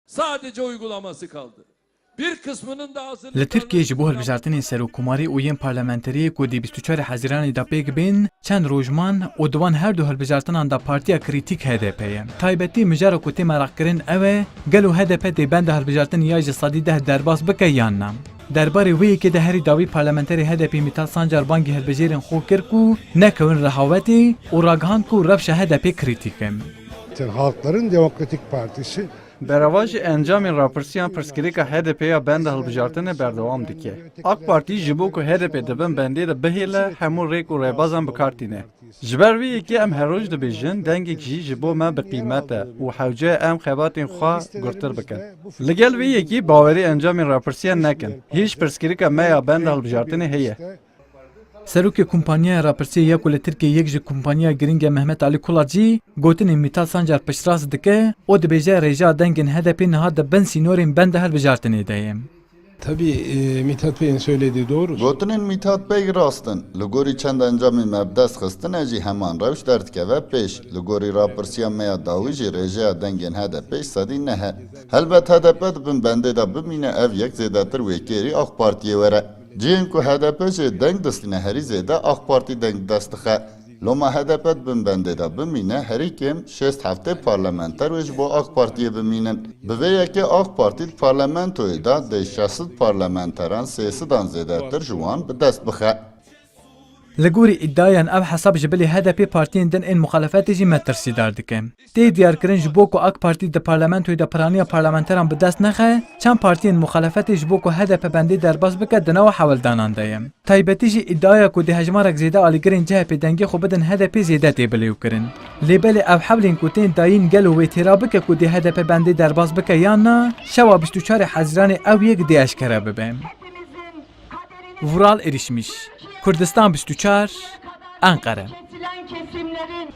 Sadece uygulaması kaldı. Bir kısmının da hazırlıklarını... Li Tirkiye ji bo hilbijartinên serokkomarî û yên parlamenteriyê ku di 24 Hezîranê da pêk bên, çend rojman û di wan her du hilbijartinan da Partiya Krîtîk HDP ye. Taybetî mijara ku tê merakkirin ew e, gelo HDP dê benda hilbijartin ya ji sedî deh derbas bike yan na. Derbarê wê yekê de herî dawî parlamenterê HDP Mithat Sancar bangî hilbijêrên xwe kir ku nekewin rehavetê û ragihand ku rewşa HDP krîtîk e. Halkların Demokratik Partisi Beravaj encamên rapirsiyan pirsgirêka HDP'ya benda hilbijartinê berdewam dike. AK Parti ji bo ku HDP dibin bendê de bihêle hemû rêk û rêbazan bikardîne. Ji ber vê yekê em her roj dibêjin dengek jî ji bo me bi qîmet e û hewce em xebatên xwe gurtir bikin. Li gel vê yekî bawerî encamên rapirsiyan nekin. Hîç pirsgirêka me ya benda hilbijartinê heye. Serokê Kompanyaya Rapirsiyê ya ku li Tirkiye yek ji kompanya giring ya Mehmet Ali Kulat jî gotinên Mithat Sancar piştrast dike, o dibêje rêja dengên HDP niha di bin sînorên benda hilbijartinê de ye. tabii Mithat Bey'in söylediği doğru. Gotinên Mithat Bey rastin. Li gorî çend encamên me bi dest xistin e jî heman rewş derdikeve pêş. Li gorî rapirsiya me ya dawî jî rêjeya dengên HDP sedî nehe. Helbet HDP dibin bendê de bimîne ev yek zêdetir wêkêrî AK Partiyê were. Cihên ku HDP jê deng distîne herî zêde AK Partî deng dest dixe. Loma HDP dibin bendê de bimîne herî kêm 6 parlamenter wê ji bo AK Partiyê bimînin. Bi vê yekê AK Partî parlamentoyê da dê 60 parlamenteran sêsidan zêdetir ji wan bi dest bixe. Li gorî îddiayan ev hesab ji bilî HDP partiyên din ên muxalefetê jî me tirsîdar dike. Tê diyarkirin ji bo ku AK Partî di parlamentoyê de piraniya parlamenteran bi dest nexe, çend partiyên muxalefetê ji bo ku HDP bendê derbas bike di nava hewildanan de ye. Taybetî jî îddiaya ku di hejmarek zêde alîgirên CHP dengê xwe bidin HDP zêde tê bilêvkirin. Lêbelê ev hewlên ku tên dayîn gelo wê têra bike ku di HDP bendê derbas bike yan na, şewa 24 Hezîranê ew yek dê eşkere bibe. Vural erişmiş. Kurdistan 24 Ankara. Kesilen kesimlerin